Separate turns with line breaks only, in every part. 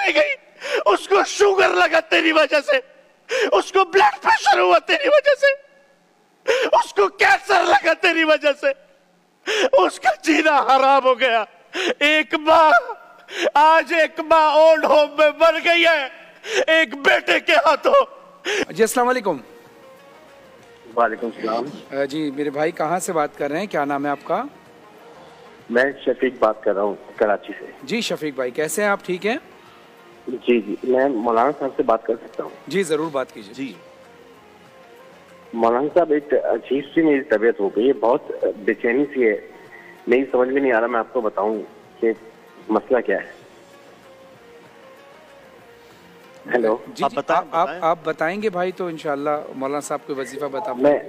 चली गई, उसको शुगर लगा तेरी वजह से, उसको ब्लड प्रेशर हुआ तेरी वजह से, उसको कैंसर लगा तेरी वजह से, उसका जीना हराम हो गया। एक माँ, आज एक माँ ओल्ड होम में मर गई है एक बेटे के हाथों।
जी अस्सलाम वालेकुम।
वालेकुम सलाम।
जी मेरे भाई कहाँ से बात कर रहे हैं, क्या नाम है आपका?
मैं शफीक बात कर रहा हूँ कराची से।
जी शफीक भाई कैसे हैं आप, ठीक हैं?
जी जी, मैं मौलाना साहब से बात कर सकता हूँ?
जी जरूर बात कीजिए।
जी
मौलाना साहब, एक अजीब सी मेरी तबीयत हो गई है, बहुत बेचैनी सी है, नहीं समझ में नहीं आ रहा मैं आपको बताऊं कि मसला क्या है। हेलो
जी आप बताएंगे भाई तो इंशाल्लाह मौलाना साहब को वजीफा बता।
मैं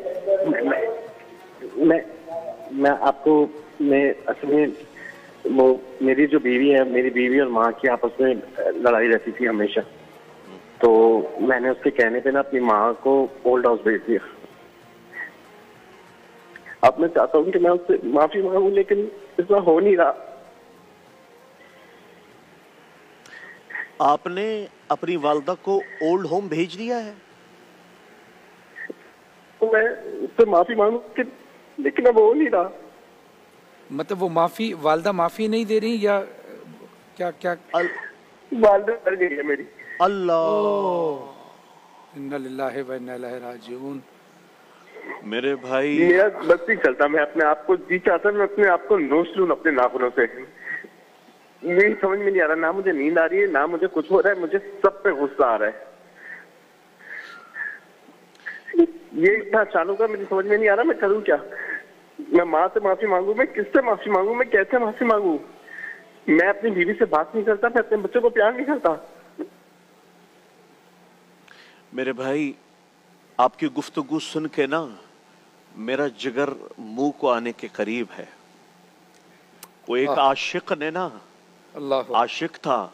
आपको, मैं असल में वो मेरी जो बीवी है, मेरी बीवी और माँ की आपस में लड़ाई रहती थी हमेशा, तो मैंने उसके कहने पे ना अपनी माँ को ओल्ड हाउस भेज दिया। अब मैं चाहता हूँ कि मैं उससे माफी मांगू, लेकिन ऐसा हो नहीं रहा।
आपने अपनी वालदा को ओल्ड होम भेज दिया है?
तो मैं उससे माफी मांगू लेकिन अब हो नहीं रहा।
मतलब वो माफी, वालदा माफी नहीं दे रही या क्या? क्या
वालदा मर गई है मेरी।
अल्लाह, इन्ना लिल्लाहि व इन्ना इलैहि राजिऊन।
मेरे भाई
मेरा बस नहीं चलता, मैं अपने आप को जी चाहता, मैं अपने आप को नोच लूं अपने नाखूनों से। यही समझ में नहीं आ रहा, ना मुझे नींद आ रही है, ना मुझे कुछ हो रहा है, मुझे सब पे गुस्सा आ रहा है। ये इतना अचानक है, मुझे समझ में नहीं आ रहा मैं करूं क्या। मैं माँ से माफी मांगू, मैं किससे माफी मांगू, मैं कैसे माफी मांगू। मैं अपनी बीवी से बात नहीं करता, मैं अपने बच्चों को प्यार नहीं करता।
मेरे भाई आपकी गुफ्तगू सुन के ना मेरा जिगर मुंह को आने के करीब है। वो एक आशिक ने ना,
अल्लाह
आशिक था,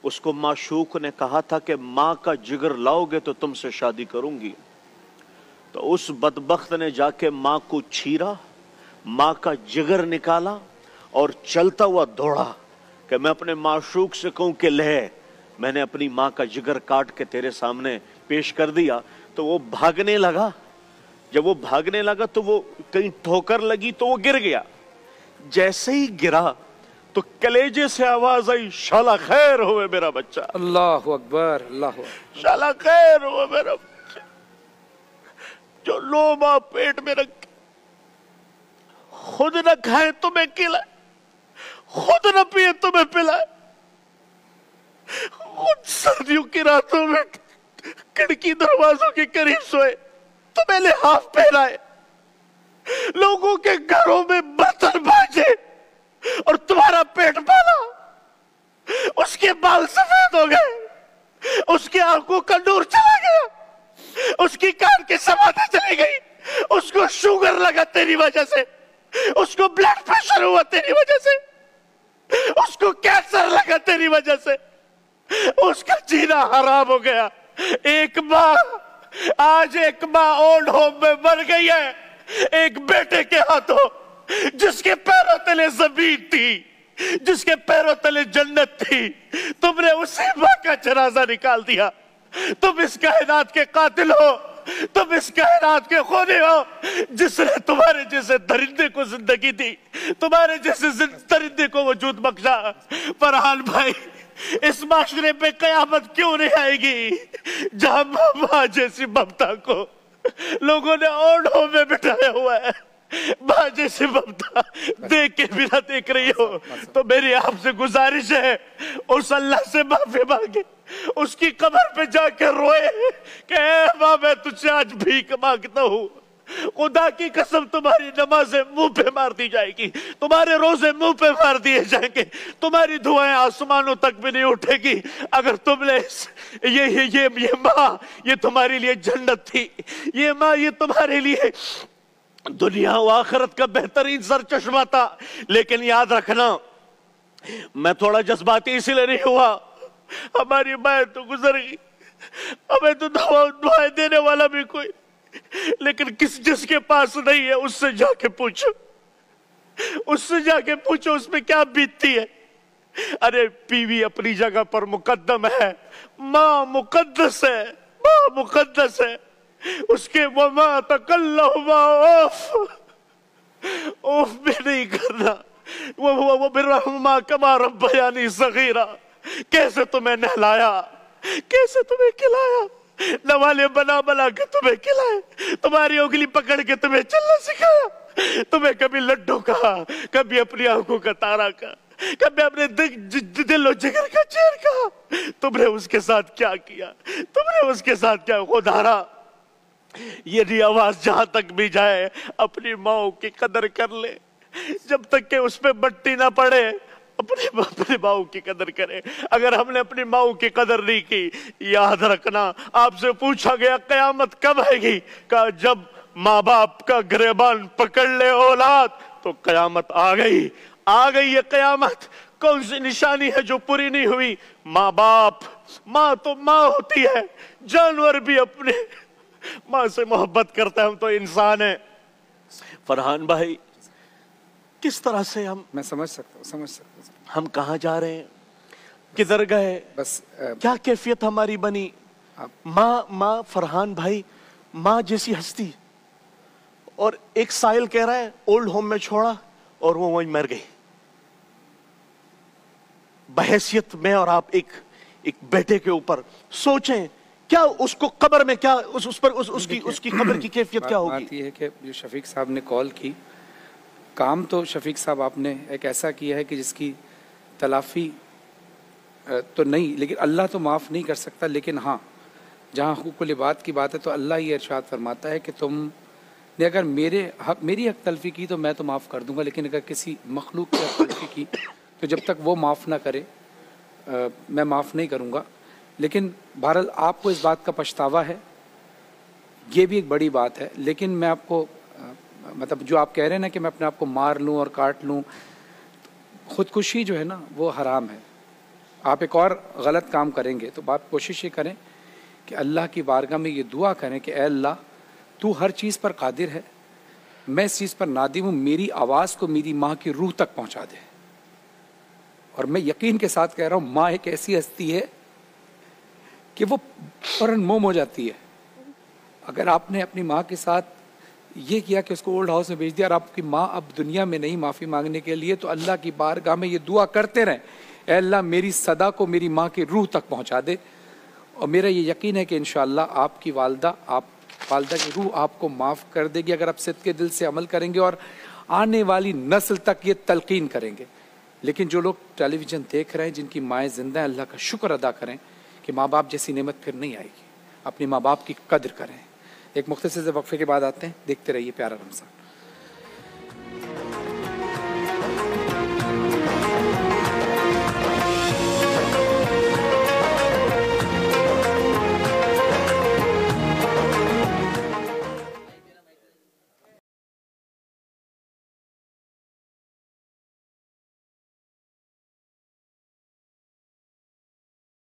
उसको माशूक ने कहा था कि माँ का जिगर लाओगे तो तुमसे शादी करूंगी। तो उस बदबख्त ने जाके माँ को छीरा, माँ का जिगर निकाला और चलता हुआ दौड़ा कि मैं अपने माशूक से कहूं कि ले, मैंने अपनी माँ का जिगर काट के तेरे सामने पेश कर दिया। तो वो भागने लगा, जब वो भागने लगा तो वो कहीं ठोकर लगी तो वो गिर गया। जैसे ही गिरा तो कलेजे से आवाज आई, शाला खैर होवे मेरा बच्चा।
अल्लाहु अकबर, अल्लाहु अकबर।
शाला खैर होवे मेरा बच्चा, जो लोमा पेट में रख खुद न खाए तुम्हें खिलाए, खुद न पिए तुम्हें पिलाए, खुद सर्दियों की रातों में खिड़की दरवाजों के करीब सोए, तुम्हें लिहाफ पहनाए, लोगों के घरों में बर्तन बाजे और तुम्हारा पेट पाला। उसके बाल सफेद हो गए, उसकी आंखों का नूर चला गया, उसकी कान की समाधि चली गई, उसको शुगर लगा तेरी वजह से, उसको ब्लड प्रेशर हुआ तेरी वजह से, उसको कैंसर लगा तेरी वजह से, उसका जीना हराम हो गया। एक माँ, आज एक माँ ओल्ड होम में मर गई है एक बेटे के हाथों, जिसके पैरों तले जमीन थी, जिसके पैरों तले जन्नत थी। तुमने उसी माँ का जनाजा निकाल दिया। तुम इस कायनात के कातिल हो, तुम इस कायनात के खूनी हो, जिसने तुम्हारे जैसे दरिंदे को जिंदगी दी, तुम्हारे जैसे दरिंदे को वजूद बख्शा। फरहान भाई, इस माशरे पे कयामत क्यों नहीं आएगी जहां माँ जैसी ममता को लोगों ने ओल्ड होम में बिठाया हुआ है। माँ जैसी ममता देख के भी ना देख रही हो तो मेरी आपसे गुजारिश है, उस अल्लाह से माफी मांगे, उसकी कब्र पे जाकर रोए कि माँ मैं तुझसे आज भीख मांगता हूँ। खुदा की कसम तुम्हारी नमाजें मुंह पे मार दी जाएगी, तुम्हारे रोजे मुंह पे मार दिए जाएंगे, तुम्हारी दुआएं आसमानों तक भी नहीं उठेगी अगर तुमने ये माँ ये तुम्हारे लिए जन्नत थी, ये माँ ये तुम्हारे लिए दुनिया व आखिरत का बेहतरीन सर चश्मा था। लेकिन याद रखना, मैं थोड़ा जज्बाती इसलिए नहीं हुआ, हमारी माँ तो गुजर गई, हमें तो दुआएं देने वाला भी कोई, लेकिन जिसके पास नहीं है उससे जाके पूछो, उससे जाके पूछो उसमें क्या बीतती है। अरे बीवी अपनी जगह पर मुकद्दम है, माँ मुकद्दस है, माँ मुकद्दस है। उसके वमा तकल्लहुमा ओफ भी नहीं करना। वो बिर्रहुमा कमा रब्बयानी सगीरा। कैसे तुम्हें नहलाया, कैसे तुम्हें खिलाया, नवाले बना बना के तुम्हें खिलाए, तुम्हारी उंगली पकड़ के तुम्हें चलना सिखाया, तुम्हें कभी लड्डू कहा, कभी अपनी आंखों का तारा कहा, कभी अपने दिल और जिगर का चैन कहा। तुमने उसके साथ क्या किया, तुमने उसके साथ क्या। खुदारा यदि आवाज जहां तक भी जाए अपनी माओ की कदर कर ले, जब तक के उस पे मट्टी ना पड़े अपनी माओ की कदर करे। अगर हमने अपनी माओ की कदर नहीं की, याद रखना आपसे पूछा गया कयामत कब आएगी, कहा जब माँ बाप का गिरबान पकड़ ले औलाद तो कयामत आ गई। आ गई ये कयामत। कौन सी निशानी है जो पूरी नहीं हुई? माँ बाप। माँ तो माँ होती है, जानवर भी अपने माँ से मोहब्बत करता है, हम तो इंसान है। फरहान भाई किस तरह से
मैं समझ सकता हूँ
हम कहाँ जा रहे हैं, किधर गए,
बस
क्या कैफियत हमारी बनी। माँ फरहान भाई माँ जैसी हस्ती, और एक साहिल कह रहा है ओल्ड होम में छोड़ा और वो वहीं मर गई। बहैसियत में और आप एक बेटे के ऊपर सोचें, क्या उसको कब्र में क्या उसकी कब्र की कैफियत क्या होगी।
बात ये है कि जो शफीक साहब ने कॉल की, काम तो शफीक साहब आपने एक ऐसा किया है कि जिसकी तलाफी तो नहीं, लेकिन अल्लाह तो माफ़ नहीं कर सकता। लेकिन हाँ, जहाँ हुकूकुल इबाद की बात है तो अल्लाह ये इरशाद फरमाता है कि तुमने अगर मेरी हक तलफी की तो मैं तो माफ़ कर दूंगा, लेकिन अगर किसी मखलूक की हक तलफी की तो जब तक वो माफ़ ना करे मैं माफ़ नहीं करूँगा। लेकिन बहरहाल आपको इस बात का पछतावा है, ये भी एक बड़ी बात है। लेकिन मैं आपको मतलब जो आप कह रहे हैं ना कि मैं अपने आप को मार लूँ और काट लूँ, ख़ुदकुशी जो है ना वो हराम है। आप एक और गलत काम करेंगे तो बात कोशिश ये करें कि अल्लाह की बारगाह में ये दुआ करें कि ए अल्लाह तू हर चीज़ पर कादिर है, मैं इस चीज़ पर नादिम हूँ, मेरी आवाज़ को मेरी माँ की रूह तक पहुँचा दे। और मैं यकीन के साथ कह रहा हूँ, माँ एक ऐसी हस्ती है कि वो फौरन मोम हो जाती है। अगर आपने अपनी माँ के साथ ये किया कि उसको ओल्ड हाउस में भेज दिया और आपकी माँ अब दुनिया में नहीं माफ़ी मांगने के लिए, तो अल्लाह की बारगाह में ये दुआ करते रहें, ए अल्लाह मेरी सदा को मेरी माँ की रूह तक पहुँचा दे। और मेरा ये यकीन है कि इंशाअल्लाह आपकी वालदा की रूह आपको माफ़ कर देगी अगर आप सिद्क़ के दिल से अमल करेंगे और आने वाली नस्ल तक ये तलकीन करेंगे। लेकिन जो लोग टेलीविज़न देख रहे हैं, जिनकी माएँ ज़िंदा हैं, अल्लाह का शुक्र अदा करें कि माँ बाप जैसी नेमत फिर नहीं आएगी। अपने माँ बाप की कदर करें। एक मुख्तसर से वक्फे के बाद आते हैं, देखते रहिए प्यारा रमज़ान।